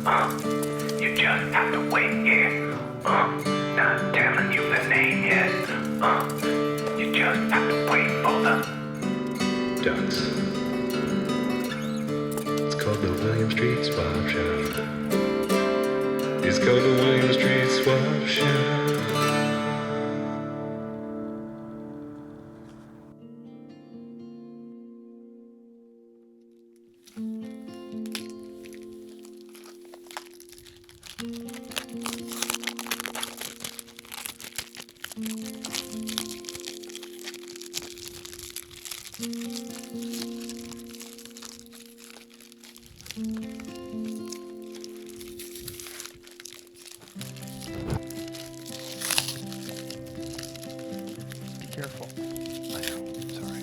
You just have to wait, yeah. Not telling you the name yet. You just have to wait for the Ducks. It's called the William Street Swap Shop. It's called the William Street Swap Shop. Be careful. I know, sorry.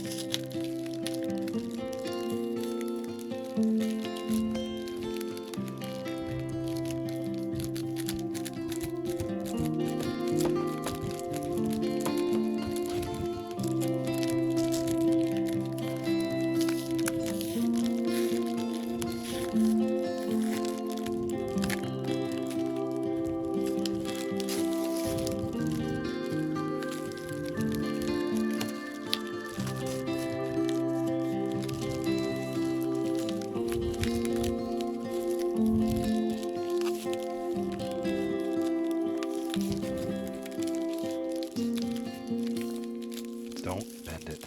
Don't bend it.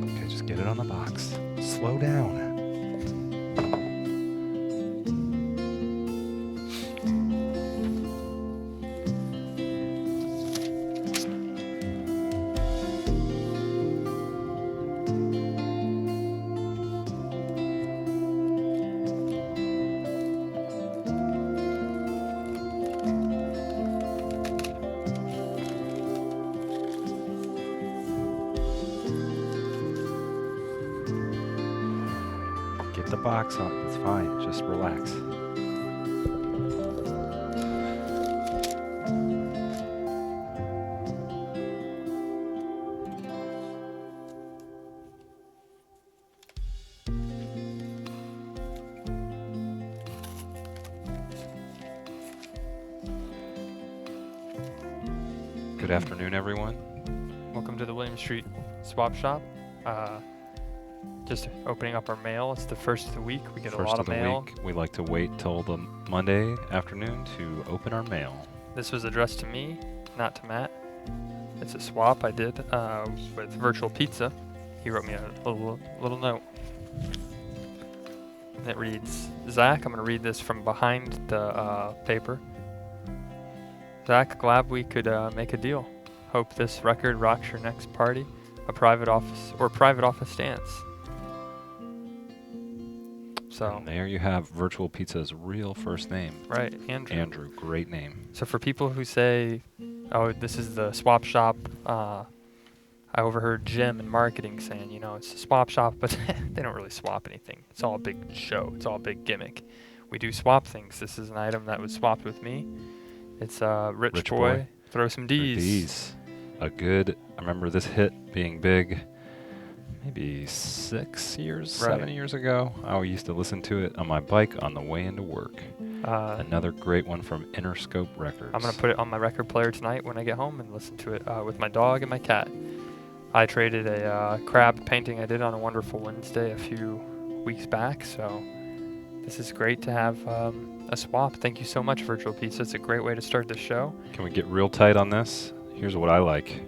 Okay, just get it on the box. Slow down. Get the box on. It's fine. Just relax. Good afternoon, everyone. Welcome to the William Street Swap Shop. Just opening up our mail. It's the first of the week. We get a lot of mail. Week. We like to wait till the Monday afternoon to open our mail. This was addressed to me, not to Matt. It's a swap I did with Virtual Pizza. He wrote me a little note. And it reads, Zach, I'm going to read this from behind the paper. Zach, glad we could make a deal. Hope this record rocks your next party, a private office dance. So And there you have Virtual Pizza's real first name. right, Andrew. Andrew, great name. So for people who say, oh, this is the swap shop, I overheard Jim in marketing saying, you know, it's a swap shop, but they don't really swap anything. It's all a big show. It's all a big gimmick. We do swap things. This is an item that was swapped with me. It's Rich Boy. Throw some D's. D's. I remember this hit being big maybe 6 years, Right. 7 years ago. I used to listen to it on my bike on the way into work. Another great one from Interscope Records. I'm going to put it on my record player tonight when I get home and listen to it with my dog and my cat. I traded a crab painting I did on a Wonderful Wednesday a few weeks back, so this is great to have a swap. Thank you so much, Virtual Pizza. It's a great way to start the show. Can we get real tight on this? Here's what I like.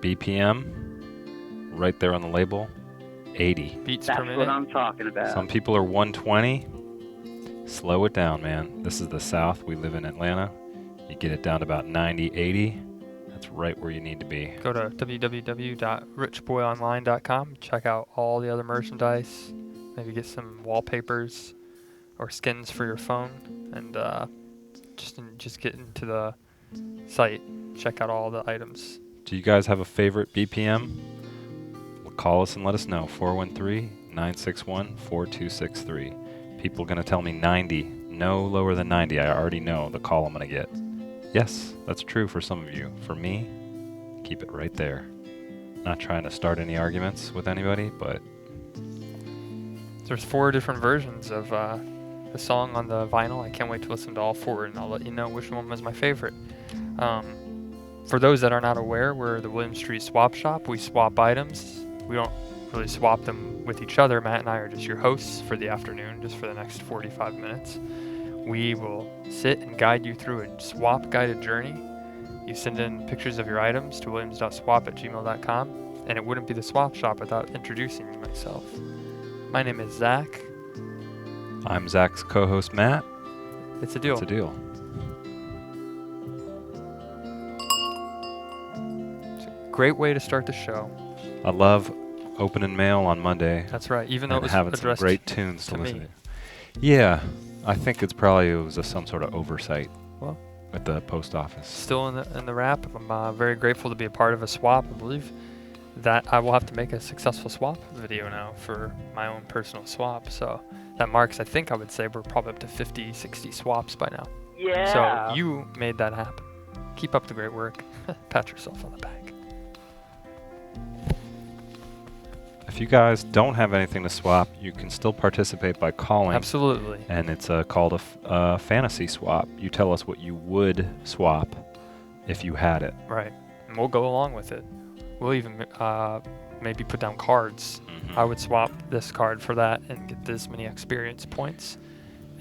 BPM, right there on the label, 80. Beats That's per minute. what I'm talking about. Some people are 120. Slow it down, man. This is the South. We live in Atlanta. You get it down to about 90, 80. That's right where you need to be. Go to www.richboyonline.com. Check out all the other merchandise. maybe get some wallpapers or skins for your phone, and just get into the site, check out all the items. Do you guys have a favorite BPM? Well, call us and let us know. 413-961-4263. People going to tell me 90. No lower than 90. I already know the call I'm going to get. Yes, that's true for some of you. For me, keep it right there. Not trying to start any arguments with anybody, but There's 4 different versions of the song on the vinyl. I can't wait to listen to all 4, and I'll let you know which one was my favorite. For those that are not aware, we're the William Street Swap Shop. We swap items. We don't really swap them with each other. Matt and I are just your hosts for the afternoon, just for the next 45 minutes. We will sit and guide you through a swap guided journey. You send in pictures of your items to williams.swap@gmail.com, and it wouldn't be the Swap Shop without introducing myself. My name is Zach. I'm Zach's co-host, Matt. It's a deal. It's a deal. Great way to start the show. I love opening mail on Monday. That's right. Even though it And was having some addressed great tunes to to listen me. to. Yeah, I think it was some sort of oversight Well. at the post office. Still in the wrap. I'm very grateful to be a part of a swap. I believe that I will have to make a successful swap video now for my own personal swap. So that marks, I think I would say, we're probably up to 50, 60 swaps by now. Yeah. So you made that happen. Keep up the great work. Pat yourself on the back. If you guys don't have anything to swap, you can still participate by calling. Absolutely. And it's called a fantasy swap. You tell us what you would swap if you had it. Right. And we'll go along with it. We'll even maybe put down cards. Mhm. I would swap this card for that and get this many experience points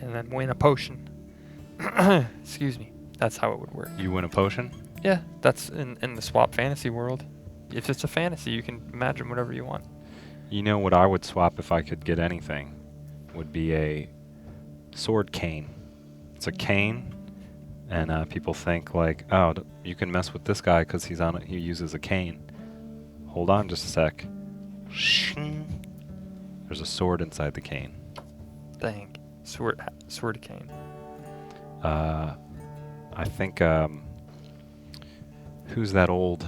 and then win a potion. Excuse me. That's how it would work. You win a potion? Yeah, that's in the swap fantasy world. If it's a fantasy, you can imagine whatever you want. You know what I would swap if I could get anything? Would be a sword cane. It's a cane, and people think like, oh, you can mess with this guy because he uses a cane. Hold on just a sec. Shing. There's a sword inside the cane. Dang. Sword cane. I think who's that old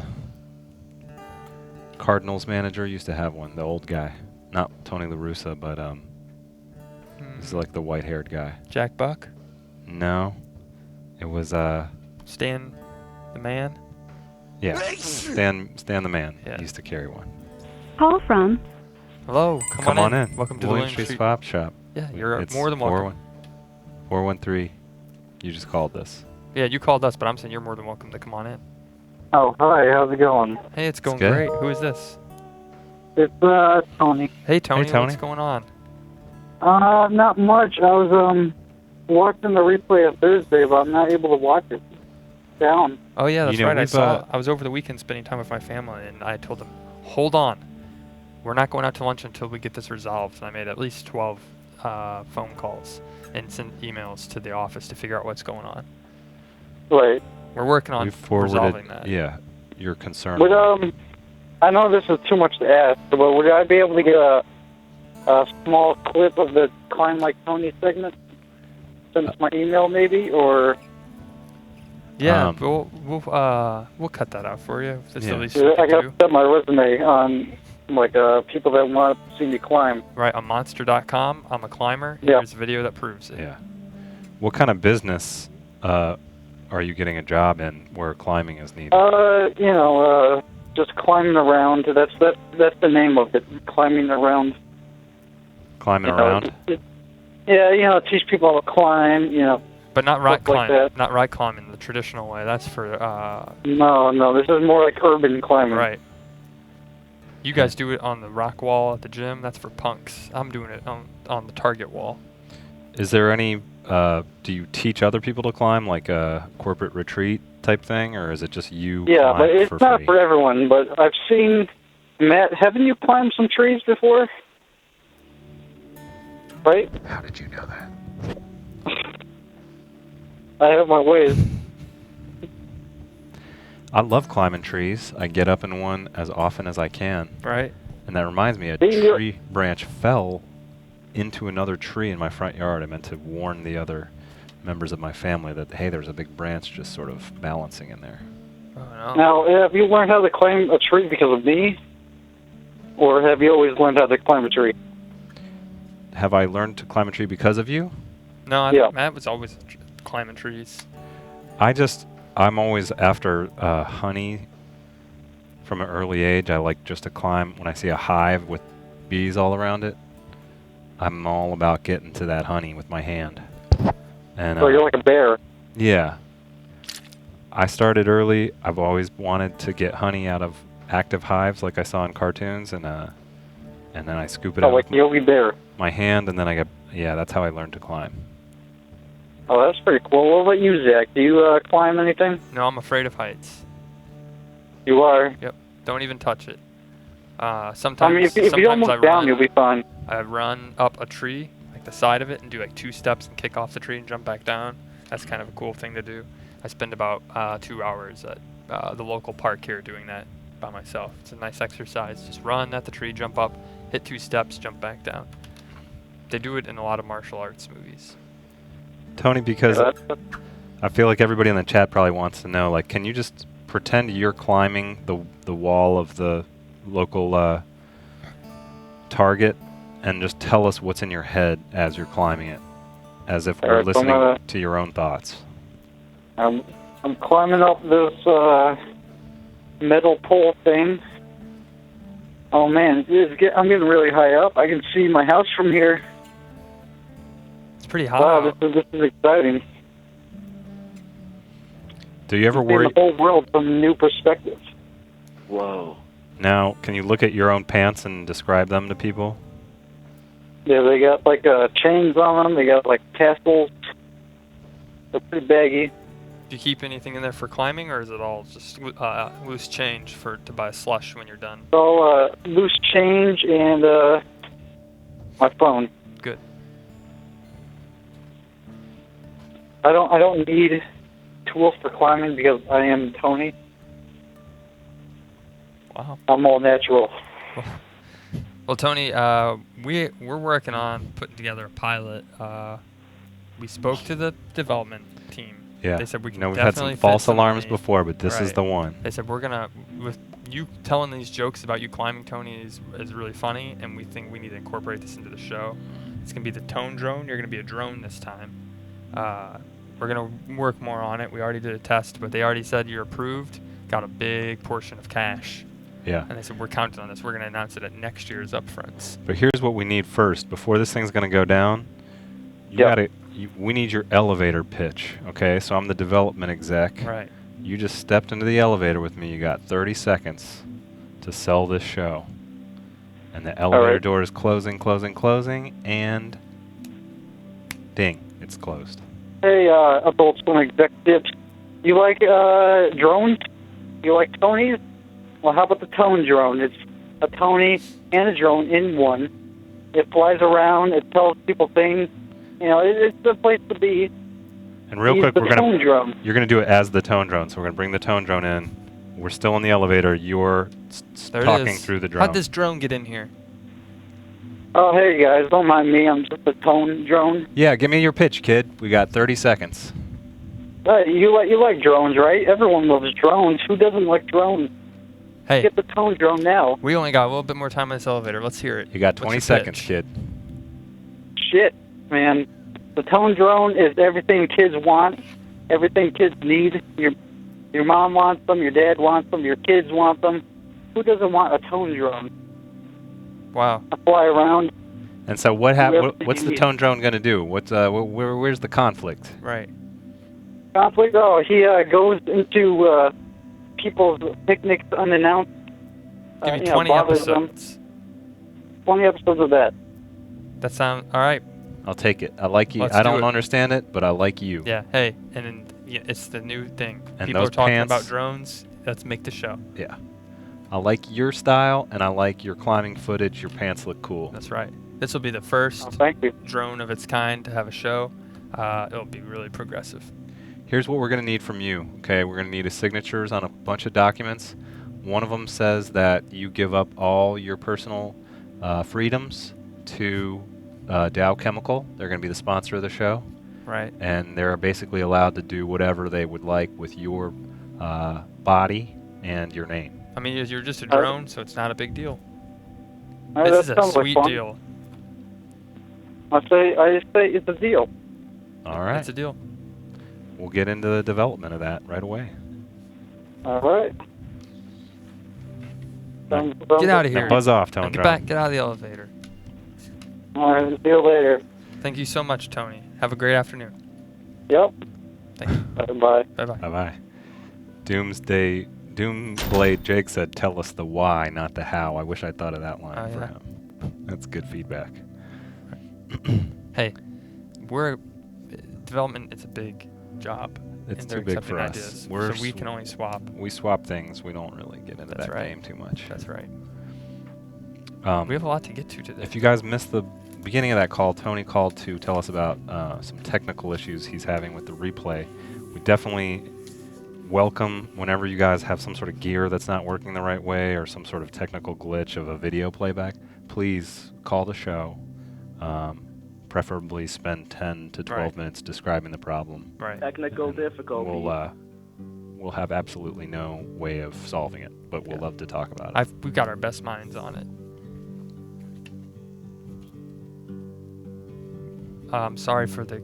Cardinals manager used to have one? The old guy, not Tony La Russa, but he's like the white-haired guy. Jack Buck? No, it was Stan the Man? yeah, Stan the Man. Yeah. He used to carry one. Call from Hello, come on in. Welcome to the William William Street Swap Shop. Yeah, you're It's more than welcome. 413. You just called this. Yeah, you called us, but I'm saying you're more than welcome to come on in. Oh, hi. How's it going? Hey, it's going good. great. Who is this? It's Tony. Hey, Tony. Tony. What's going on? Not much. I was watching the replay of Thursday, but I'm not able to watch it. Down. Oh yeah, that's You know, right. I we've, saw. I was over the weekend spending time with my family, and I told them, "Hold on, we're not going out to lunch until we get this resolved." And I made at least 12 phone calls and sent emails to the office to figure out what's going on. Right. We're working on We forwarded, resolving that. yeah, your concern. Would I know this is too much to ask, but would I be able to get a small clip of the Climb Like Tony segment? Send it to my email, maybe, or Yeah, Um, we'll cut that out for you. If it's Yeah. the least I we can got do. to set my resume on like people that want to see me climb. Right on monster.com. I'm a climber. Yeah. Here's a video that proves it. Yeah. What kind of business are you getting a job in where climbing is needed? Just climbing around. That's the name of it. Climbing around. Climbing You know, around? Yeah, teach people how to climb. But not rock Stuff like climbing. that. Not rock climbing the traditional way. That's for No, this is more like urban climbing. right. You guys do it on the rock wall at the gym. That's for punks. I'm doing it on the target wall. Is there any, do you teach other people to climb, like a corporate retreat type thing, or is it just you Yeah, climb but it's for not free? for everyone. But I've seen Matt. Haven't you climbed some trees before? Right? How did you know that? I have my ways. I love climbing trees. I get up in one as often as I can. Right. And that reminds me, a See, you're- tree branch fell into another tree in my front yard. I meant to warn the other members of my family that, hey, there's a big branch just sort of balancing in there. Oh, no. Now, have you learned how to climb a tree because of me? Or have you always learned how to climb a tree? Have I learned to climb a tree because of you? No, Yeah. Matt was always climbing trees. I'm always after honey from an early age. I like just to climb. When I see a hive with bees all around it, I'm all about getting to that honey with my hand. And So you're like a bear. yeah, I started early. I've always wanted to get honey out of active hives like I saw in cartoons, and then I scoop it Oh, out like with Yogi Bear. my hand, and then that's how I learned to climb. Oh, that's pretty cool. What about you, Zach? Do you climb anything? No, I'm afraid of heights. You are. Don't even touch it. Sometimes, I mean, if you don't sometimes move down, you'll be fine. I run up a tree, like the side of it, and do like 2 steps and kick off the tree and jump back down. That's kind of a cool thing to do. I spend about 2 hours at the local park here doing that by myself. It's a nice exercise. Just run at the tree, jump up, hit 2 steps, jump back down. They do it in a lot of martial arts movies. Tony, because Yeah, I feel like everybody in the chat probably wants to know, like, can you just pretend you're climbing the wall of the local target and just tell us what's in your head as you're climbing it, as if we're Alright, so I'm listening gonna- to your own thoughts. I'm climbing up this metal pole thing. Oh man, I'm getting really high up. I can see my house from here. It's pretty hot. Wow, out. this is exciting. Do you ever Seeing worry? the whole world from a new perspective. Whoa. Now, can you look at your own pants and describe them to people? Yeah, they got like chains on them. They got like tassels. They're pretty baggy. Do you keep anything in there for climbing, or is it all just loose change to buy slush when you're done? So loose change and my phone. Good. I don't need tools for climbing because I am Tony. Wow. I'm all natural. Well, Tony, we're working on putting together a pilot. We spoke to the development team. Yeah. They said we can we've had definitely some fit false some alarms money. before, but this is Right. the one. They said we're gonna, with you telling these jokes about you climbing, Tony, is really funny, and we think we need to incorporate this into the show. It's gonna be the tone drone. You're gonna be a drone this time. We're gonna work more on it. We already did a test, but they already said you're approved. Got a big portion of cash, Yeah. and they said we're counting on this. We're gonna announce it at next year's upfronts. But here's what we need first. Before this thing's going to go down, Yep. we need your elevator pitch, okay? So I'm the development exec. Right. You just stepped into the elevator with me. You got 30 seconds to sell this show. And the elevator right. door is closing, and ding, it's closed. Hey, Adult Swim executives, you like drones? You like Tonys? Well, how about the Tone drone? It's a Tony and a drone in one. It flies around. It tells people things. You know, it's the place to be. And real Use quick, the you're Tone drone. going to do it as the tone drone. So we're going to bring the tone drone in. We're still in the elevator. You're There it talking is. through the drone. How'd this drone get in here? Oh, hey guys, don't mind me. I'm just a Tone drone. Yeah, give me your pitch, kid. We got 30 seconds. You like drones, right? Everyone loves drones. Who doesn't like drones? Hey, Get the Tone drone now. we only got a little bit more time in this elevator. Let's hear it. You got What's 20 your seconds, pitch? kid. Shit, man. The Tone drone is everything kids want, everything kids need. Your mom wants them, your dad wants them, your kids want them. Who doesn't want a Tone drone? Wow. I fly around. And so what's the Yeah. tone drone going to do? Where's the conflict? Right. Conflict? Oh, he goes into people's picnics unannounced. Give me you know, 20 bothers them. episodes. 20 episodes of that. That sound all right? I'll take it. I like you. Let's I do don't it. understand it, but I like you. Yeah. Hey, and then, it's the new thing. And People those are talking pants- about drones. Let's make the show. Yeah. I like your style, and I like your climbing footage. Your pants look cool. That's right. This will be the first Oh, thank you. drone of its kind to have a show. It'll be really progressive. Here's what we're going to need from you, okay? We're going to need a signatures on a bunch of documents. One of them says that you give up all your personal freedoms to Dow Chemical. They're going to be the sponsor of the show, Right. and they're basically allowed to do whatever they would like with your body and your name. I mean, you're just a drone, so it's not a big deal. That This is a sounds like sweet fun. deal. I just say it's a deal. All right. It's a deal. We'll get into the development of that right away. All right. Get out of Now here. buzz off, Now Tone get Drum. out of the elevator. All right. See you later. Thank you so much, Tony. Have a great afternoon. Yep. Thank you. Bye. Bye-bye. Bye-bye. Doomblade Jake said, tell us the why, not the how. I wish I thought of that line Oh, for yeah. him. That's good feedback. Hey, development. It's a big job. It's and they're too big accepting for us. ideas, We're so we can only swap. we swap things. We don't really get into That's that right. game too much. That's right. Um, We have a lot to get to today. If you guys missed the beginning of that call, Tony called to tell us about some technical issues he's having with the replay. We definitely welcome whenever you guys have some sort of gear that's not working the right way or some sort of technical glitch of a video playback. Please call the show. Preferably spend 10 to 12 Right. minutes describing the problem. Right. Technical difficulty. We'll have absolutely no way of solving it, but we'll Yeah. love to talk about it. We've got our best minds on it. Sorry for the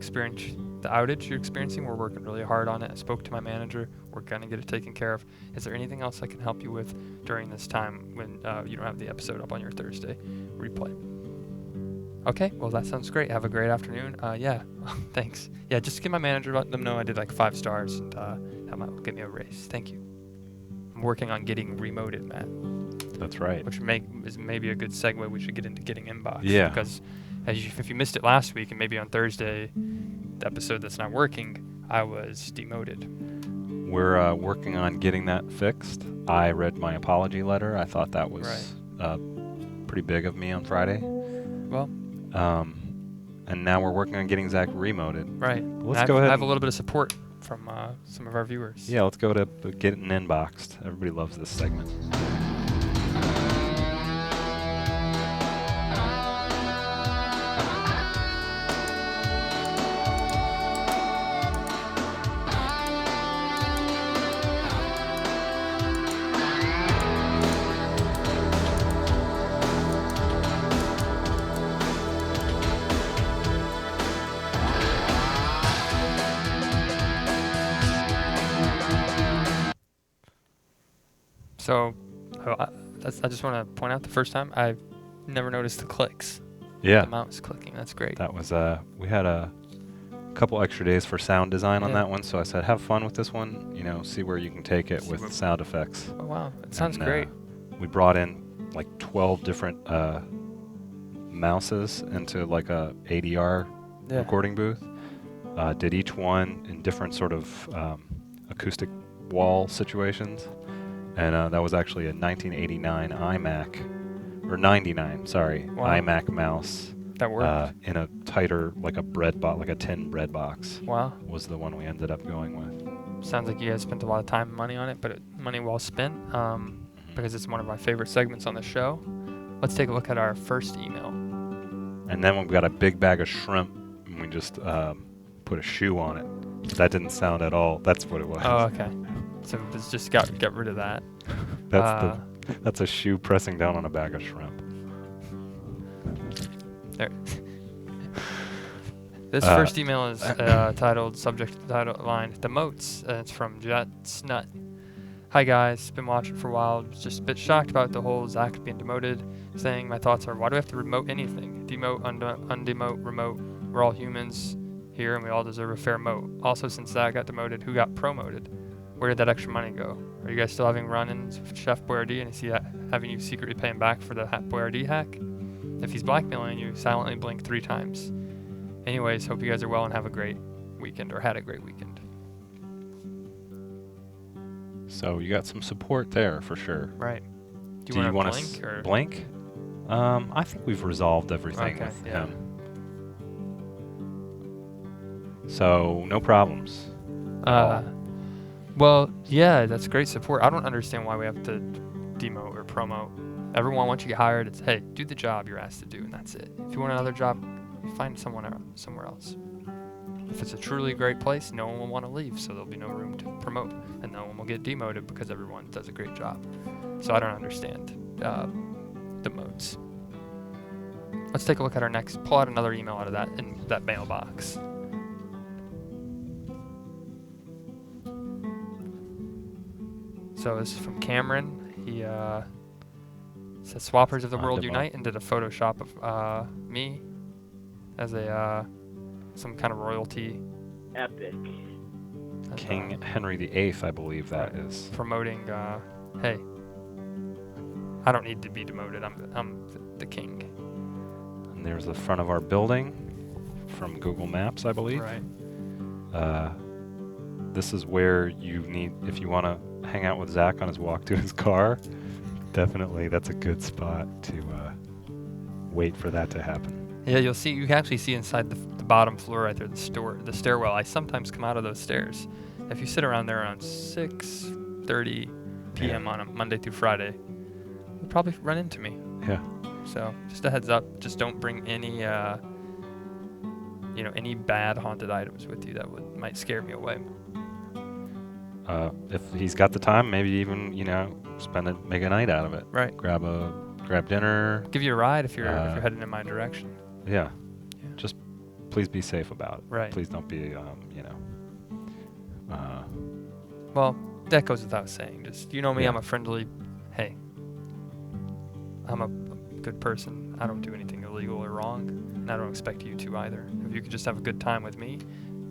outage you're experiencing. We're working really hard on it. I spoke to my manager. We're gonna get it taken care of. Is there anything else I can help you with during this time when you don't have the episode up on your Thursday replay? Okay, well that sounds great. Have a great afternoon. Yeah, thanks. Yeah, just give my manager, let them know I did like 5 stars, and that might give me a raise. Thank you. I'm working on getting remoted, Matt. That's right. Which is maybe a good segue. We should get into getting inbox. Yeah. Because if you missed it last week and maybe on Thursday, the episode that's not working, I was demoted. We're working on getting that fixed. I read my apology letter. I thought that was pretty big of me on Friday. Well, And now we're working on getting Zach remoted. right. Let's And go I ahead have a and- little bit of support from some of our viewers. Yeah, let's go to getting inboxed. Everybody loves this segment. So, I just want to point out the first time I've never noticed the clicks. Yeah, The mouse clicking. That's great. that was we had a couple extra days for sound design on Yeah. that one, so I said have fun with this one. You know, see where you can take it See with what- sound effects. Oh, wow. It sounds And, great. We brought in like 12 different mouses into like a ADR Yeah. recording booth. Did each one in different sort of acoustic wall situations. And that was actually a 1989 iMac, or 99, sorry, Wow. iMac mouse That worked. in a tighter, like a bread box, like a tin bread box Wow. was the one we ended up going with. Sounds like you guys spent a lot of time and money on it, but money well spent because it's one of my favorite segments on the show. Let's take a look at our first email. And then we've got a big bag of shrimp, and we just put a shoe on it. That didn't sound at all. That's what it was. Oh, okay. So let's just get rid of that. That's a shoe pressing down on a bag of shrimp. There. This first email is titled, subject title line, The Moats. It's from Jetsnut. Hi guys, been watching for a while. Was just a bit shocked about the whole Zach being demoted. Saying my thoughts are, why do I have to remote anything? Demote, undemote, remote. We're all humans here and we all deserve a fair moat. Also, since Zach got demoted, who got promoted? Where did that extra money go? Are you guys still having run-ins with Chef Boyardee and is he having you secretly pay him back for the Boyardee hack? If he's blackmailing you, silently blink 3 times. Anyways, hope you guys are well and have a great weekend, or had a great weekend. So you got some support there for sure. Right. Do you want want to blink or? blink? I think we've resolved everything Okay, with yeah. him. So no problems. Well, yeah, that's great support. I don't understand why we have to demote or promote. Everyone, once you get hired, it's, hey, do the job you're asked to do, and that's it. If you want another job, find somewhere else. If it's a truly great place, no one will want to leave, so there'll be no room to promote, and no one will get demoted because everyone does a great job. So I don't understand the modes. Let's take a look at our next. Pull out another email out of that mailbox. So this is from Cameron. He says, "Swappers of the world Demo. unite," and did a Photoshop of me as a some kind of royalty. Epic. and, King Henry VIII, I believe that Right. is. promoting. Hey, I don't need to be demoted. I'm the king. And there's the front of our building from Google Maps, I believe. Right. This is where you need, if you want to hang out with Zach on his walk to his car, definitely that's a good spot to wait for that to happen. Yeah, you can actually see inside the bottom floor right there, the stairwell. I sometimes come out of those stairs. If you sit around there around 6:30 p.m. on a Monday through Friday, you'll probably run into me. Yeah. So just a heads up, just don't bring any, any bad haunted items with you that might scare me away. If he's got the time, maybe even, make a night out of it. Right. Grab dinner. Give you a ride if you're heading in my direction. Yeah. Yeah. Just please be safe about it. Right. Please don't be, Well, that goes without saying. Just me, Yeah. I'm a friendly. Hey, I'm a good person. I don't do anything illegal or wrong, and I don't expect you to either. If you could just have a good time with me,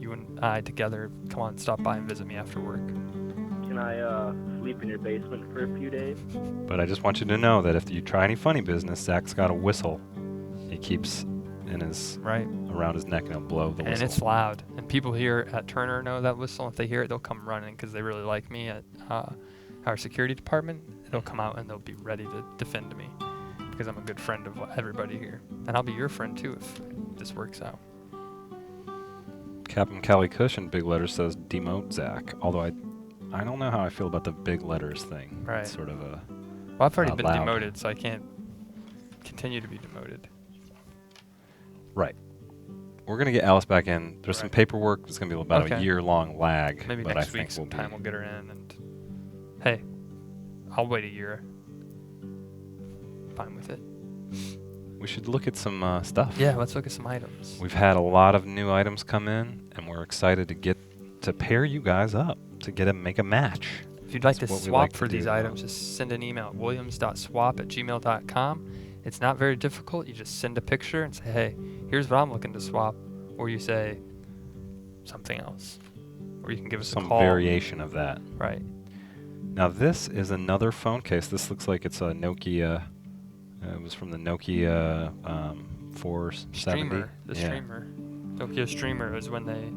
you and I together, come on, stop by and visit me after work. Can I sleep in your basement for a few days? But I just want you to know that if you try any funny business, Zach's got a whistle. He keeps Right. around his neck and he'll blow the And whistle. it's loud. And people here at Turner know that whistle. If they hear it, they'll come running because they really like me at our security department. They'll come out and they'll be ready to defend me because I'm a good friend of everybody here. And I'll be your friend too if this works out. Captain Callie Cush in big letters says demote Zach. Although I don't know how I feel about the big letters thing. Right. It's sort of a Well, I've already Not been loud. demoted, so I can't continue to be demoted. right. We're gonna get Alice back in. There's some Right. paperwork. It's gonna be about a Okay. year-long lag. Maybe but next I week think sometime we'll we'll get her in. And hey, I'll wait a year. Fine with it. We should look at some stuff. Yeah, let's look at some items. We've had a lot of new items come in, and we're excited to pair you guys up to make a match. If you'd like That's to what we swap like to for these do. items, just send an email at williams.swap@gmail.com. It's not very difficult. You just send a picture and say, hey, here's what I'm looking to swap. Or you say something else. Or you can give us a Some call. variation of that. Right. Now this is another phone case. This looks like it's a Nokia. It was from the Nokia 470. Streamer. The Yeah. streamer. Nokia Streamer is when they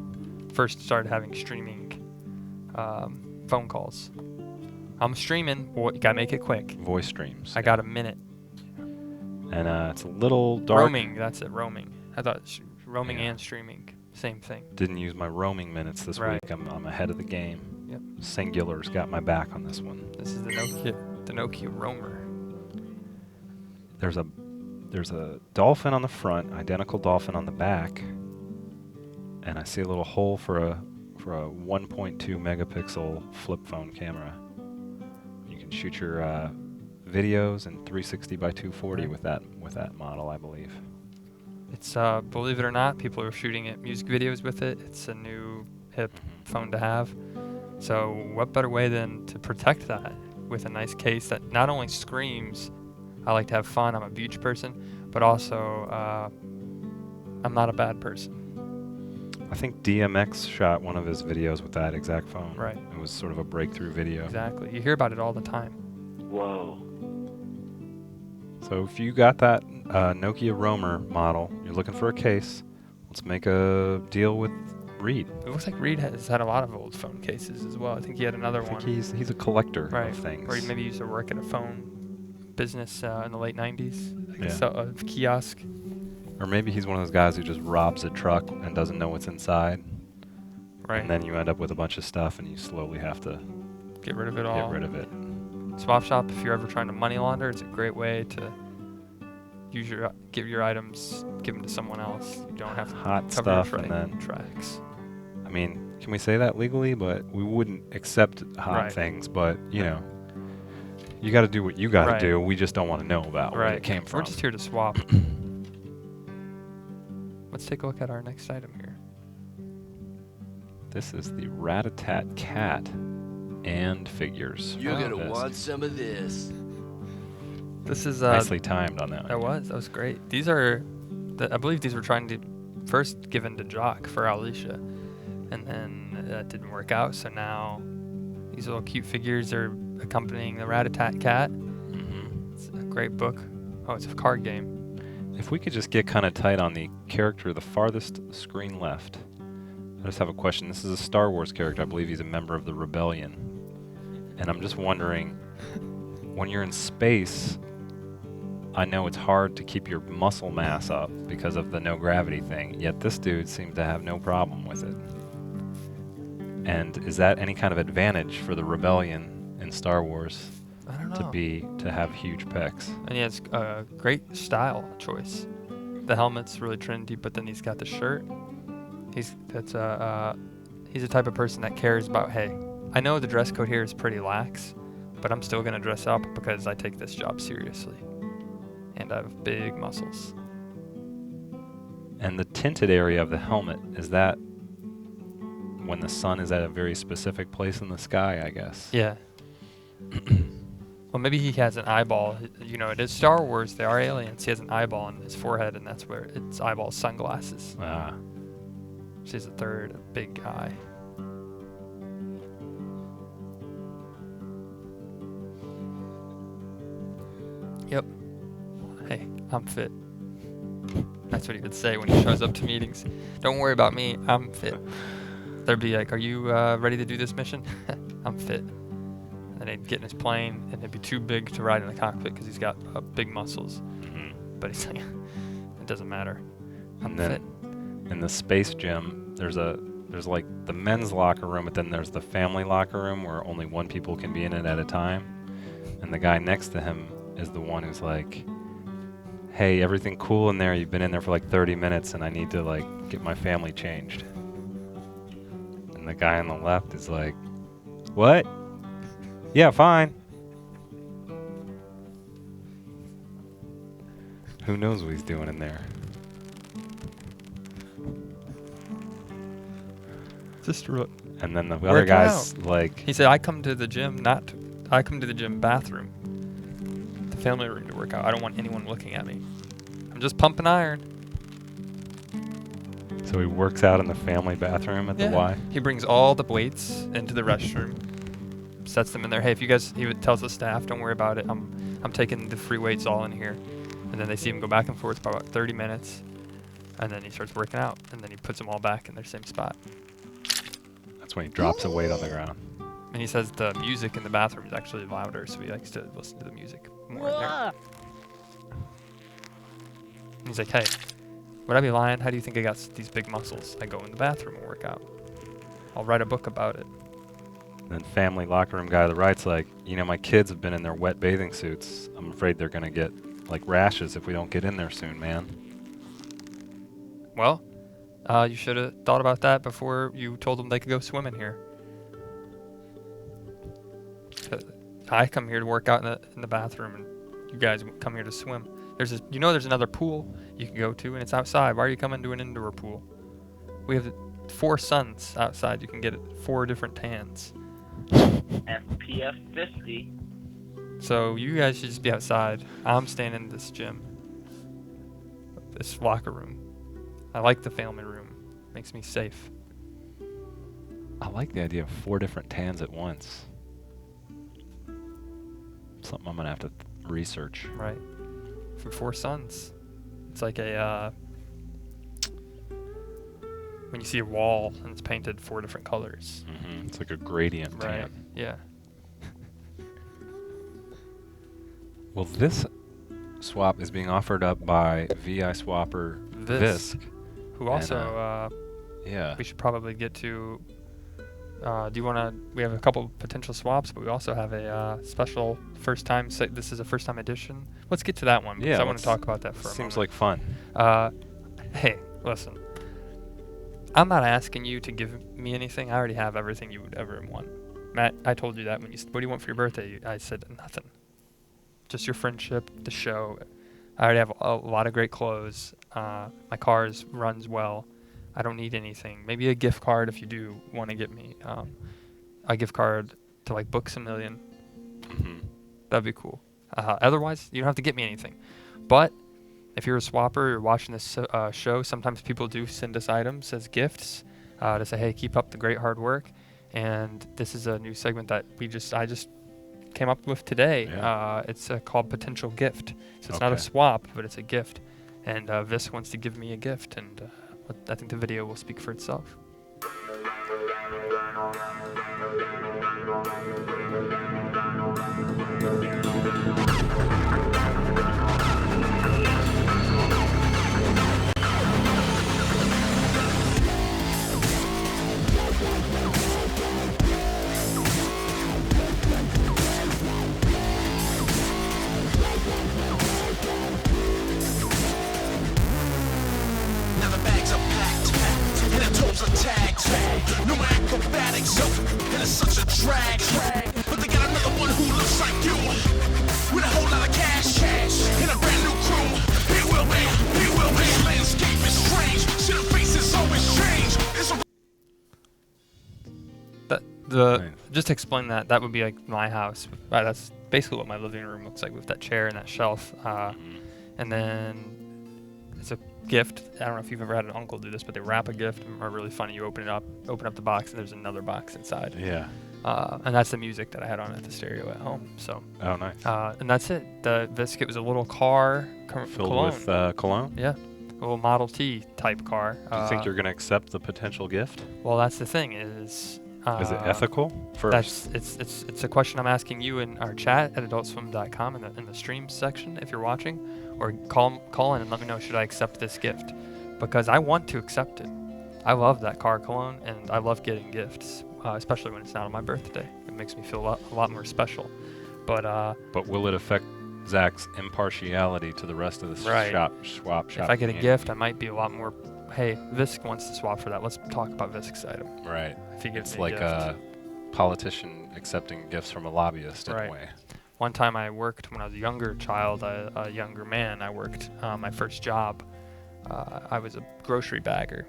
first started having streaming phone calls. I'm streaming. Well, you gotta make it quick. Voice streams. I got a minute. And it's a little dark. Roaming. That's it. Roaming. I thought roaming Yeah. and streaming. Same thing. Didn't use my roaming minutes this Right. week. I'm ahead of the game. Yep. Singular's got my back on this one. This is the Nokia Roamer. There's a dolphin on the front, identical dolphin on the back, and I see a little hole for a 1.2 megapixel flip phone camera. You can shoot your videos in 360 by 240 with that model, I believe. It's believe it or not, people are shooting music videos with it. It's a new hip phone to have. So what better way than to protect that with a nice case that not only screams, I like to have fun, I'm a beach person, but also I'm not a bad person. I think DMX shot one of his videos with that exact phone. Right. It was sort of a breakthrough video. Exactly. You hear about it all the time. Whoa. So if you got that Nokia Roamer model, you're looking for a case, let's make a deal with Reed. It looks like Reed has had a lot of old phone cases as well. I think he had another I think one. he's a collector Right. of things. Or he maybe used to work at a phone business in the late 90s. Like Yeah. a kiosk. Or maybe he's one of those guys who just robs a truck and doesn't know what's inside. Right. And then you end up with a bunch of stuff and you slowly have to Get rid of it all. get rid of it. Swap Shop, if you're ever trying to money launder, it's a great way to use give your items, give them to someone else. You don't have to Hot cover your stuff, and then tracks. I mean, can we say that legally? But we wouldn't accept hot Right. things. But you know, you got to do what you got to Right. do. We just don't want to know about where Right. it came from. We're just here to swap. Let's take a look at our next item here. This is the Rat-a-tat cat and figures. You're Oh. gonna This. want some of this. This is Nicely timed on that. that was great. These are, I believe these were trying to first given to Jock for Alicia, and then that didn't work out. So now these little cute figures are accompanying the Rat-a-tat cat. Mhm. It's a great book. Oh, it's a card game. If we could just get kind of tight on the character the farthest screen left. I just have a question. This is a Star Wars character. I believe he's a member of the Rebellion. And I'm just wondering, when you're in space, I know it's hard to keep your muscle mass up because of the no gravity thing, yet this dude seems to have no problem with it. And is that any kind of advantage for the Rebellion in Star Wars I don't know. to have huge pecs? And he has a great style choice. The helmet's really trendy, but then he's got the shirt. He's the type of person that cares about, hey, I know the dress code here is pretty lax, but I'm still gonna dress up because I take this job seriously. And I have big muscles. And the tinted area of the helmet, is that when the sun is at a very specific place in the sky, I guess? Yeah. Well, maybe he has an eyeball. You know, it is Star Wars. They are aliens. He has an eyeball on his forehead, and that's where it's eyeball sunglasses. Ah, She's a third, a big eye. Yep. Hey, I'm fit. That's what he would say when he shows up to meetings. Don't worry about me, I'm fit. They'd be like, are you ready to do this mission? I'm fit. And then he'd get in his plane, and it'd be too big to ride in the cockpit because he's got big muscles. mhm. But he's like, it doesn't matter. I'm And then fit. in the space gym, there's like the men's locker room, but then there's the family locker room where only one people can be in it at a time. And the guy next to him is the one who's like, hey, everything cool in there? You've been in there for like 30 minutes and I need to like get my family changed. And the guy on the left is like, what? Yeah, fine. Who knows what he's doing in there? Just And then the other Working guy's like, He said, I come to the gym I come to the gym bathroom, the family room to work out. I don't want anyone looking at me. I'm just pumping iron. so he works out in the family bathroom at the Y. He brings all the weights into the restroom, sets them in there. Hey, if you guys, tells the staff, don't worry about it. I'm taking the free weights all in here. And then they see him go back and forth for about 30 minutes. And then he starts working out. And then he puts them all back in their same spot. That's when he drops a weight on the ground. And he says the music in the bathroom is actually louder, so he likes to listen to the music more in there. And he's like, hey, would I be lying? How do you think I got these big muscles? I go in the bathroom and work out. I'll write a book about it. And then family locker room guy to the right's like, you know, my kids have been in their wet bathing suits. I'm afraid they're gonna get like rashes if we don't get in there soon, man. Well, you should have thought about that before you told them they could go swim in here. I come here to work out in the bathroom, and you guys come here to swim. There's another pool you can go to, and it's outside. Why are you coming to an indoor pool? We have 4 suns outside. You can get 4 different tans. FPF 50. So you guys should just be outside. I'm staying in this gym, this locker room. I like the family room. Makes me safe. I like the idea of 4 different tans at once. Something I'm gonna have to research. Right. From 4 suns. It's like a when you see a wall and it's painted 4 different colors. Hmm. It's like a gradient Right. tan. Yeah. Well, this swap is being offered up by VI Swapper Visk. Visk. Who also Yeah. we should probably get to Do you want to? We have a couple potential swaps, but we also have a special first time. This is a first time edition. Let's get to that one because Yeah, I want to talk about that for a Seems moment. like fun. Hey, listen. I'm not asking you to give me anything. I already have everything you would ever want. Matt, I told you that when you. What do you want for your birthday? I said nothing. Just your friendship, the show. I already have a lot of great clothes. My car runs well. I don't need anything. Maybe a gift card if you do want to get me a gift card to like Books A Million. Hmm. That'd be cool. Otherwise, you don't have to get me anything. But if you're a swapper, you're watching this show, sometimes people do send us items as gifts to say, hey, keep up the great hard work. And this is a new segment that I just came up with today. Yeah. It's called Potential Gift. So it's not a Okay. swap, but it's a gift. And Vis wants to give me a gift, and I think the video will speak for itself. Now the bags are packed, and the toes are tagged. No more acrobatics, and it's such a drag. But they got another one who looks like you, with a whole lot of cash, and a brand new crew. It will be. This landscape is strange. See the faces always change. It's a Nice. Just to explain that would be like my house. That's basically what my living room looks like with that chair and that shelf. And then it's a gift. I don't know if you've ever had an uncle do this, but they wrap a gift and are really funny. You open up the box, and there's another box inside. Yeah. And that's the music that I had on at the stereo at home. So, Oh, nice. and that's it. The biscuit was a little car Filled cologne. with cologne. Yeah, a little Model T type car. Do you think you're going to accept the potential gift? Well, that's the thing is. Is it ethical first? It's a question I'm asking you in our chat at adultswim.com in the stream section if you're watching, or call in and let me know, should I accept this gift, because I want to accept it. I love that car cologne, and I love getting gifts, especially when it's not on my birthday. It makes me feel a lot more special. But But will it affect Zach's impartiality to the rest of the Right. swap shop? if I get a community? gift, I might be a lot more. Hey, Visk wants to swap for that. Let's talk about Visk's item. Right. If he gives It's me like a gift. a politician accepting gifts from a lobbyist in Right. a way. One time I worked when I was a younger child, a younger man. I worked my first job. I was a grocery bagger,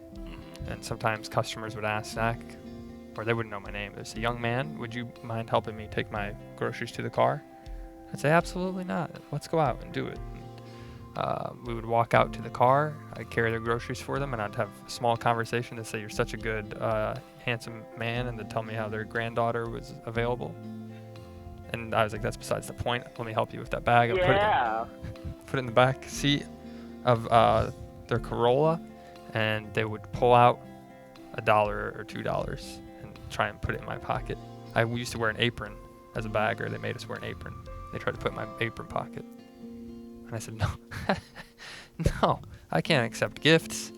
and sometimes customers would ask Zach, or they wouldn't know my name. They'd say, "Young man, would you mind helping me take my groceries to the car?" I'd say, "Absolutely not. Let's go out and do it." We would walk out to the car. I'd carry their groceries for them, and I'd have a small conversation to say, "You're such a good, handsome man," and they'd tell me how their granddaughter was available. And I was like, that's besides the point. Let me help you with that bag. I put it in the back seat of their Corolla, and they would pull out $1 or $2 and try and put it in my pocket. We used to wear an apron as a bagger. They made us wear an apron. They tried to put it in my apron pocket. And I said, no, no, I can't accept gifts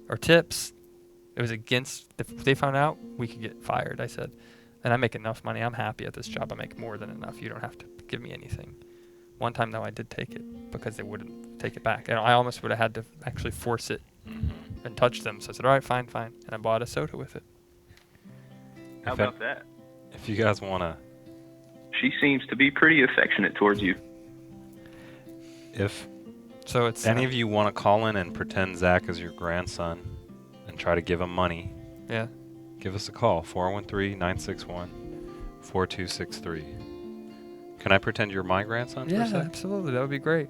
or tips. It was against, if they found out, we could get fired, I said. And I make enough money. I'm happy at this job. I make more than enough. You don't have to give me anything. One time, though, I did take it because they wouldn't take it back. And I almost would have had to actually force it and touch them. So I said, all right, fine. And I bought a soda with it. How If about that? If you guys want to, She seems to be pretty affectionate towards you. if So it's any of you want to call in and pretend Zach is your grandson and try to give him money, yeah. give us a call, 413-961-4263. Can I pretend you're my grandson for a Yeah, sec? absolutely. That would be great.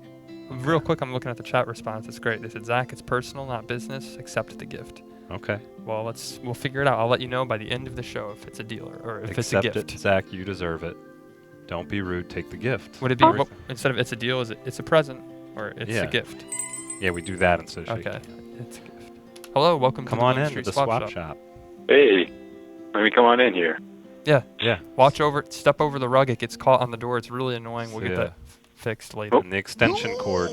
Real quick, I'm looking at the chat response. It's great. They said, Zach, it's personal, not business. Accept the gift. Okay. Well, we'll figure it out. I'll let you know by the end of the show if it's a deal or if Accept it's a gift. it, Zach. You deserve it. Don't be rude. Take the gift. Would it be instead of it's a deal? Is it's a present or it's Yeah. a gift? Yeah, we do that instead of shaking. Okay, it's a gift. Hello, welcome Come to the on Main in Street to the swap Shop. shop. Hey, let me come on in here. Yeah. Yeah. Step over the rug. It gets caught on the door. It's really annoying. We'll get Yeah. that fixed later. And the extension cord.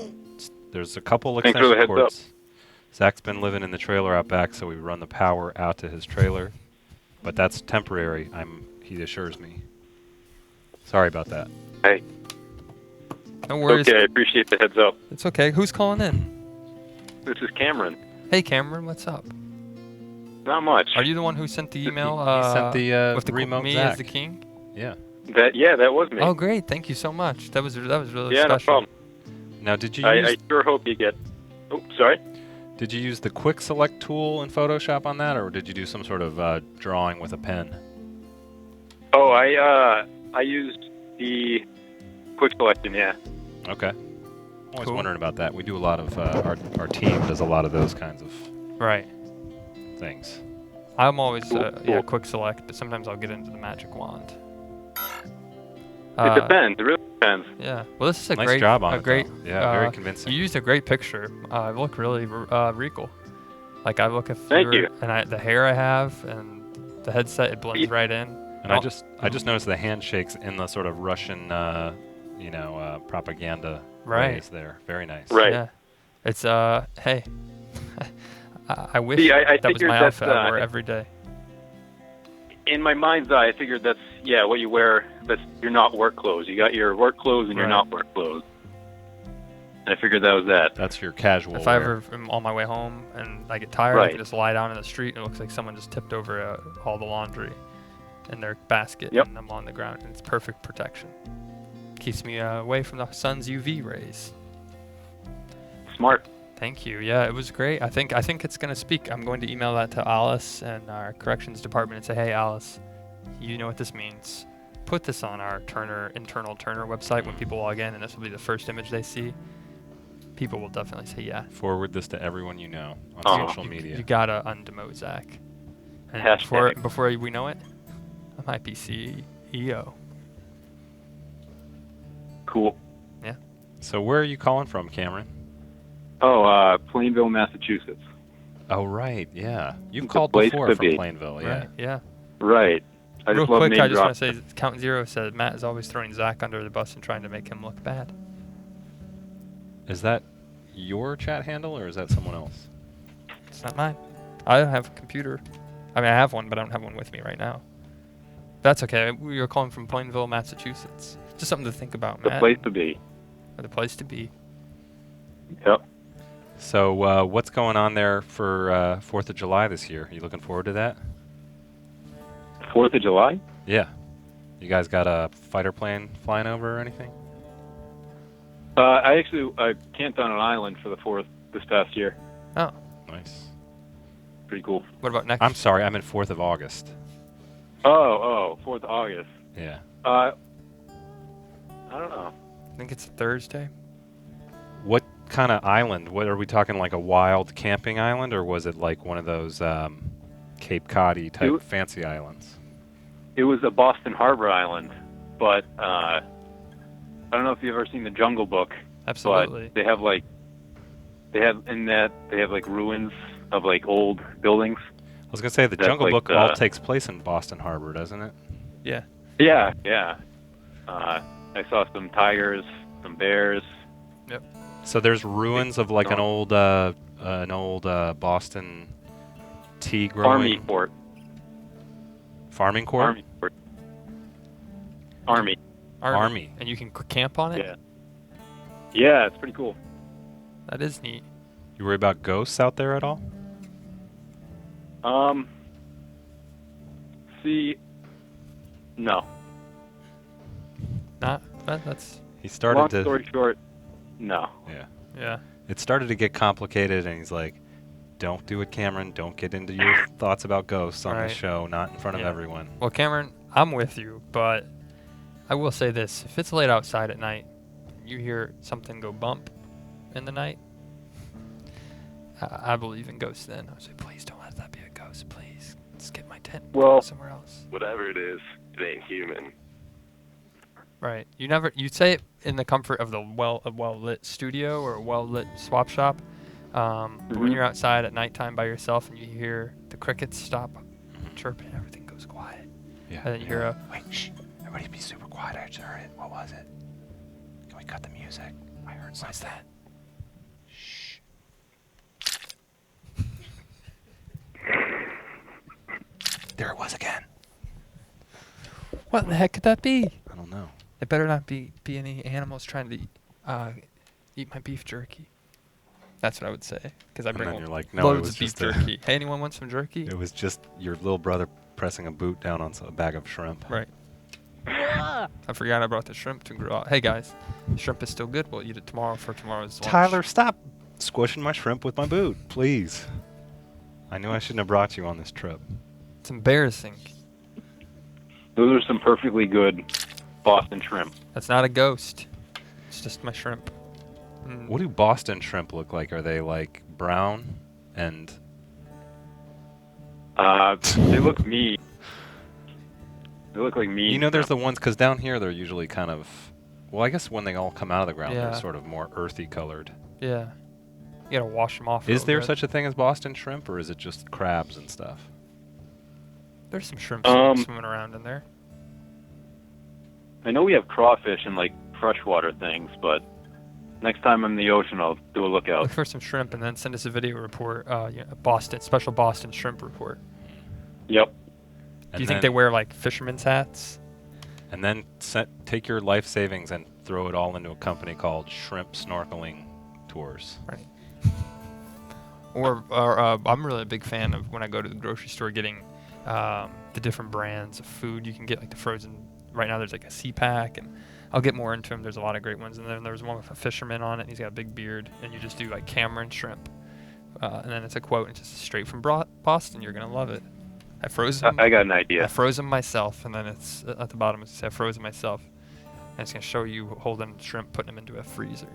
There's a couple Thanks for the extension heads cords. Zach's been living in the trailer out back, so we run the power out to his trailer. but that's temporary. He assures me. Sorry about that. Hey, No worries. okay, I appreciate the heads up. It's okay. Who's calling in? This is Cameron. Hey, Cameron, what's up? Not much. Are you the one who sent the email? He sent the with the remote me Zach. as the king? Yeah. That was me. Oh, great! Thank you so much. That was really yeah, no special. problem. Now, did you I sure hope you get. Oh, sorry. Did you use the quick select tool in Photoshop on that, or did you do some sort of drawing with a pen? Oh, I used the quick selection. Yeah. Okay. Always Cool. wondering about that. We do a lot of our team does a lot of those kinds of Right. things. I'm always Cool. quick select, but sometimes I'll get into the magic wand. It depends. It really depends. Yeah. Well, this is a Nice great job on a it, great. though. Yeah, very convincing. You used a great picture. I look really regal. Like I look at Thank you. and the hair I have and the headset, it blends right in. And I just noticed the handshakes in the sort of Russian, propaganda Right. ways there. Very nice. Right. Yeah. It's hey. I wish See, I that was figured my that's, outfit I wore every day. In my mind's eye, I figured that's what you wear. That's your not work clothes. You got your work clothes and your Right. not work clothes. And I figured that was that. That's your casual If I wear. ever am on my way home and I get tired, I Right. can just lie down in the street and it looks like someone just tipped over all the laundry in their basket Yep. and I'm on the ground and it's perfect protection. Keeps me away from the sun's UV rays. Smart. Thank you. Yeah, it was great. I think it's going to speak. I'm going to email that to Alice and our corrections department and say, "Hey Alice, you know what this means. Put this on our internal Turner website when people log in and this will be the first image they see." People will definitely say, "Yeah." Forward this to everyone you know on Oh. social media. You gotta undemote Zach. And Hashtag. before we know it, I might be CEO. Cool. So where are you calling from, Cameron? Oh, Plainville, Massachusetts. Oh, right. Yeah. You've It's a called place before to from be. Plainville. Yeah. Right? Yeah. Right. I Real just love quick, name I just want drop. to say, Count Zero said Matt is always throwing Zach under the bus and trying to make him look bad. Is that your chat handle or is that someone else? It's not mine. I don't have a computer. I mean, I have one, but I don't have one with me right now. That's okay. We are calling from Plainville, Massachusetts. Just something to think about, The Matt. place to be. Or the place to be. Yep. So what's going on there for 4th of July this year? Are you looking forward to that? 4th of July? Yeah. You guys got a fighter plane flying over or anything? I camped on an island for the 4th this past year. Oh, Nice. Pretty cool. what about next? I'm sorry, I meant 4th of August. Oh, 4th of August. Yeah. I don't know. I think it's a Thursday. What kind of island? What are we talking, like a wild camping island, or was it like one of those Cape Cod-y type It- fancy islands? It was a Boston Harbor island, but I don't know if you've ever seen the Jungle Book. Absolutely. But they have like ruins of like old buildings. I was gonna say the That's Jungle like Book all the- takes place in Boston Harbor, doesn't it? Yeah. Yeah. I saw some tigers, some bears. So there's ruins of like an old Boston tea growing Farming port. farming court. Army. Army. And you can camp on it? Yeah. Yeah, it's pretty cool. That is neat. You worry about ghosts out there at all? No. Not, that's, He started Long to. story short, no. yeah. It started to get complicated, and he's like, "Don't do it, Cameron. Don't get into your thoughts about ghosts on Right. the show, not in front of Yeah. everyone." Well, Cameron, I'm with you, but I will say this. If it's late outside at night, you hear something go bump in the night, I believe in ghosts then. I would say, please don't let that be a ghost. Please. Let's get my tent and go Well- somewhere else. Whatever it is, it ain't human. Right. You say it in the comfort of a well-lit studio or a well-lit swap shop. But when you're outside at nighttime by yourself and you hear the crickets stop chirping, everything goes quiet. Yeah. And then you hear a, Wait, shh! Everybody be super quiet. I just heard it. What was it? Can we cut the music? I heard something. what's that? Shh. There it was again. What the heck could that be? I don't know. It better not be any animals trying to eat my beef jerky. That's what I would say. Because I And bring then home you're like, no, it loads was of beef just a- jerky. Hey, anyone want some jerky? It was just your little brother pressing a boot down on a bag of shrimp. Right. I forgot I brought the shrimp to grill out. Hey guys, shrimp is still good. We'll eat it tomorrow for tomorrow's lunch. Tyler, stop squishing my shrimp with my boot, please. I knew I shouldn't have brought you on this trip. It's embarrassing. Those are some perfectly good Boston shrimp. That's not a ghost. It's just my shrimp. Mm. What do Boston shrimp look like? Are they like brown and They look mean. They look like mean. you know, there's the shrimp. ones because down here they're usually kind of, well, I guess when they all come out of the ground Yeah. they're sort of more earthy colored. Yeah. You gotta wash them off. Is there such a thing as Boston shrimp, or is it just crabs and stuff? There's some shrimp swimming around in there. I know we have crawfish and like freshwater things, but next time I'm in the ocean, I'll do a lookout. Look for some shrimp and then send us a video report. A special Boston shrimp report. Yep. Do you think they wear like fisherman's hats? And then take your life savings and throw it all into a company called Shrimp Snorkeling Tours. Right. Or I'm really a big fan of when I go to the grocery store getting the different brands of food you can get, like the frozen. Right now there's like a C-Pack, and I'll get more into them. There's a lot of great ones. And then there's one with a fisherman on it, and he's got a big beard, and you just do like Cameron shrimp. And then it's a quote, and it's just straight from Boston. You're going to love it. I froze them. I got an idea. I froze them myself, and then it's at the bottom. It says I froze them myself. And it's going to show you holding shrimp, putting them into a freezer.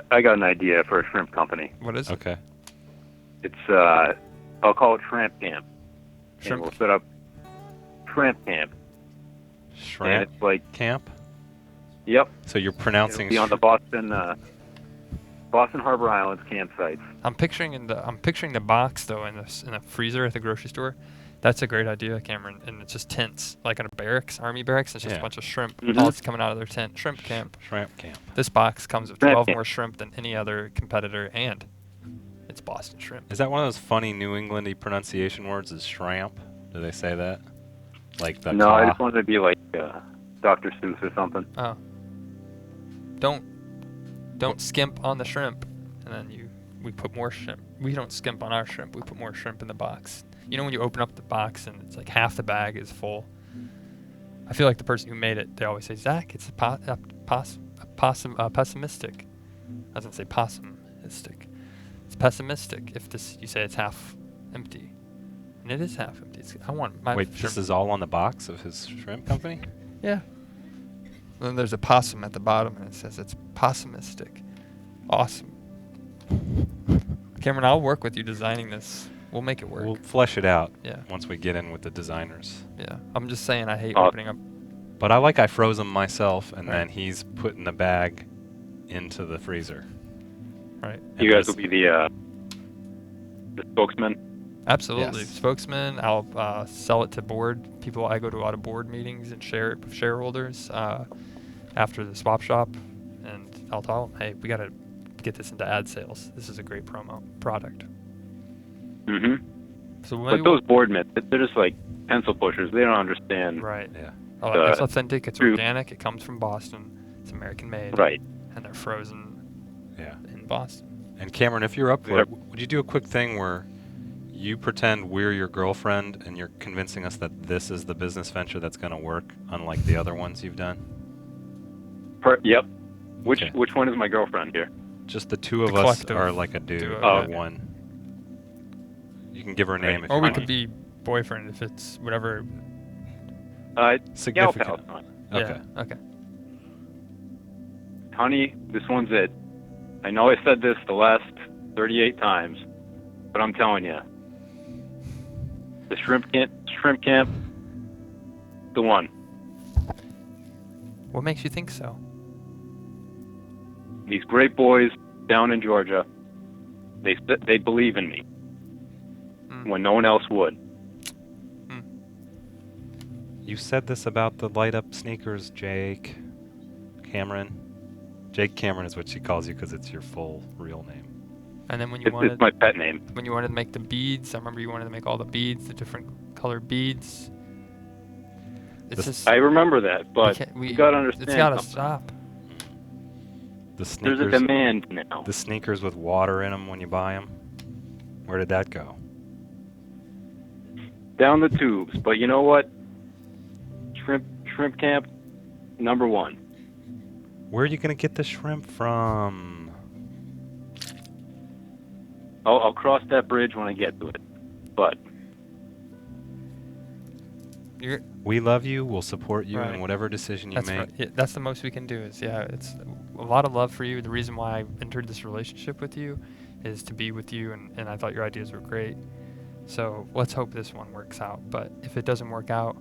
I got an idea for a shrimp company. What is it? Okay. It's I'll call it Shrimp Camp. Shrimp- And we'll set up Shrimp Camp. And Shrimp it's like, camp? yep. So you're It'll pronouncing be on the Boston Harbor Islands campsites. I'm picturing the box though in the freezer at the grocery store. That's a great idea, Cameron. And it's just tents, like in a barracks, army barracks. It's just Yeah. a bunch of shrimp. Mhm. All that's coming out of their tent. Shrimp camp. Shrimp camp. This box comes with Shrimp 12 camp. more shrimp than any other competitor, and it's Boston shrimp. Is that one of those funny New Englandy pronunciation words? Is shrimp? Do they say that? Like the No, I ca? just wanted to be like Dr. Seuss or something. Oh. Don't skimp on the shrimp, and then we put more shrimp. We don't skimp on our shrimp. We put more shrimp in the box. You know when you open up the box and it's like half the bag is full. I feel like the person who made it, they always say, Zach, it's pessimistic. I was gonna say pessimistic. It's pessimistic if you say it's half empty, and it is half empty. I want my Wait, shrimp. this is all on the box of his shrimp company? Yeah. And then there's a possum at the bottom, and it says it's pessimistic. Awesome. Cameron, I'll work with you designing this. We'll make it work. We'll flesh it out Yeah. once we get in with the designers. Yeah. I'm just saying I hate Oh. opening up. But I froze them myself, and Right. then he's putting the bag into the freezer. Right. And You guys this- will be the spokesman. Absolutely. Yes. Spokesman. I'll sell it to board people. I go to a lot of board meetings and share it with shareholders after the swap shop, and I'll tell them, hey, we got to get this into ad sales. This is a great promo product. Mm-hmm. So But those boardmen, they're just like pencil pushers. They don't understand. right. Yeah. Oh, it's authentic. It's true. organic. It comes from Boston. It's American made. Right. And they're frozen Yeah. in Boston. And Cameron, if you're up for Yeah. it, would you do a quick thing where you pretend we're your girlfriend and you're convincing us that this is the business venture that's going to work, unlike the other ones you've done? Yep. Which Okay. one is my girlfriend here? Just the two of The us collective are like a dude, duo, or yeah. one. You can give her a name if Or you we want. could be boyfriend if it's whatever. Gal Significant. pal's fine. Okay. Yeah. Okay. Honey, this one's it. I know I said this the last 38 times, but I'm telling you, the shrimp camp, the one. What makes you think so? These great boys down in Georgia, they believe in me when no one else would. You said this about the light up sneakers, Jake Cameron. Jake Cameron is what she calls you because it's your full real name. And then when you It's my pet name. when you wanted to make the beads, I remember you wanted to make all the beads, the different colored beads. It's just I remember that, but we you gotta understand it's gotta something. stop. The There's a sneakers. demand now. The sneakers with water in them when you buy them. Where did that go? Down the tubes. But you know what? Shrimp camp, number one. Where are you gonna get the shrimp from? I'll cross that bridge when I get to it. But We love you. We'll support you Right. in whatever decision you That's make. right. Yeah, that's the most we can do. Is it's a lot of love for you. The reason why I entered this relationship with you is to be with you, and I thought your ideas were great. So let's hope this one works out. But if it doesn't work out,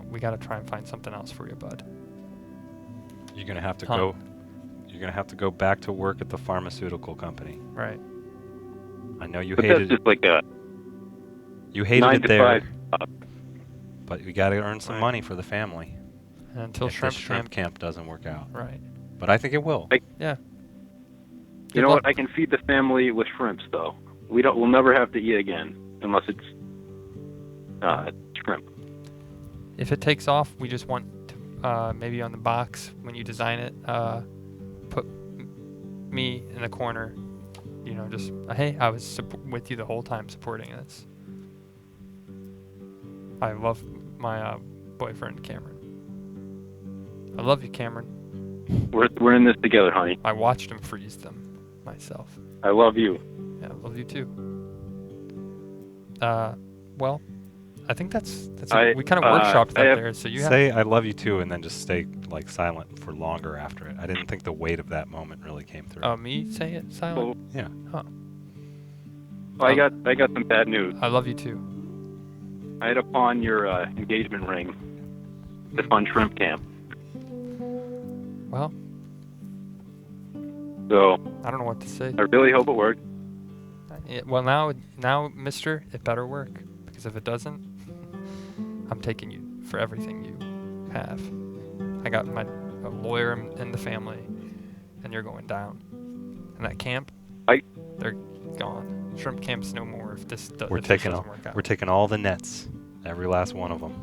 we got to try and find something else for you, bud. You're gonna have to Huh. go. You're gonna have to go back to work at the pharmaceutical company. Right. I know you but that's hated just like a you hated 9 it to there, 5 job. but we got to earn some Right. money for the family. And until if shrimp this shrimp camp. camp doesn't work out. Right. But I think it will. Yeah. You Good know luck. what? I can feed the family with shrimps though. We'll never have to eat again unless it's shrimp. If it takes off, we just want to, maybe on the box when you design it, put me in the corner. Just hey, I was with you the whole time supporting this. I love my boyfriend Cameron. I love you, Cameron. We're in this together, honey. I watched him freeze them myself. I love you. Yeah, I love you too. Well, I think that's it. We kind of workshopped that there. So you say I love you too, and then just stay like silent for longer after it. I didn't think the weight of that moment really came through. have me say it silent. Yeah. Huh. Well, I got some bad news. I love you too. I had to pawn your engagement ring to fund shrimp camp. Well, So I don't know what to say. I really hope it works. Well, now, Mister, it better work, because if it doesn't, I'm taking you for everything you have. I got a lawyer in the family, and you're going down. And that camp, they're gone. Shrimp camp's no more if this We're if this taking doesn't work out. we're taking all the nets, every last one of them.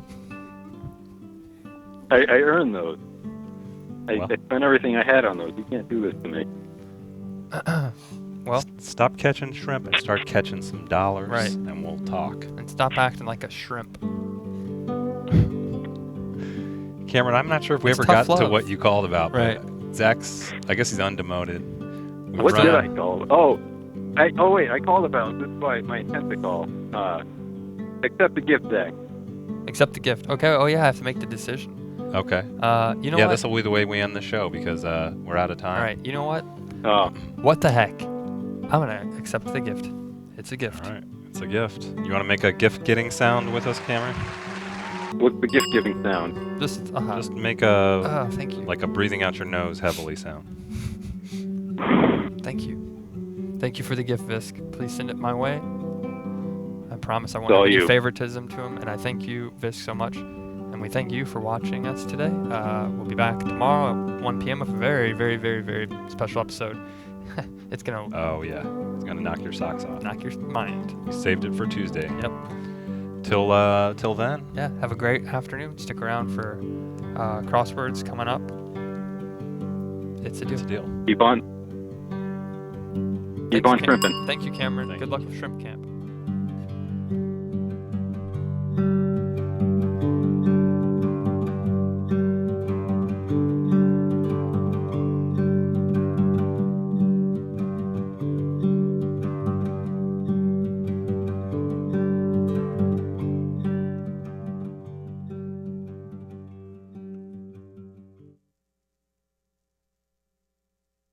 I earned those. I Well. spent everything I had on those. You can't do this to me. Well, Stop catching shrimp and start catching some dollars, Right. and we'll talk. and stop acting like a shrimp. Cameron, I'm not sure if we It's ever got tough to love. what you called about. Right. But Zach's, I guess he's undemoted. We've What run- did I call? I called about. This is my intent to call. Accept the gift, Zach. Accept the gift. Okay. Oh yeah, I have to make the decision. Okay. You know yeah, what? this will be the way we end the show because we're out of time. All right. You know what? Oh, What the heck? I'm gonna accept the gift. It's a gift. All right. It's a gift. You want to make a gift-getting sound with us, Cameron? what's the gift-giving sound? Just Just make a thank you. like a breathing out your nose heavily sound. Thank you. Thank you for the gift, Visk. Please send it my way. I promise I won't It's all have any you. favoritism to him, and I thank you, Visk, so much. And we thank you for watching us today. We'll be back tomorrow at 1 p.m. with a very, very, very, very special episode. It's gonna Oh yeah, it's gonna knock your socks off. knock your mind. We saved it for Tuesday. Yep. Till then. Yeah. Have a great afternoon. Stick around for crosswords coming up. It's a deal. It's a deal. Keep on Thanks, shrimping. Thank you, Cameron. Good luck with shrimp camp.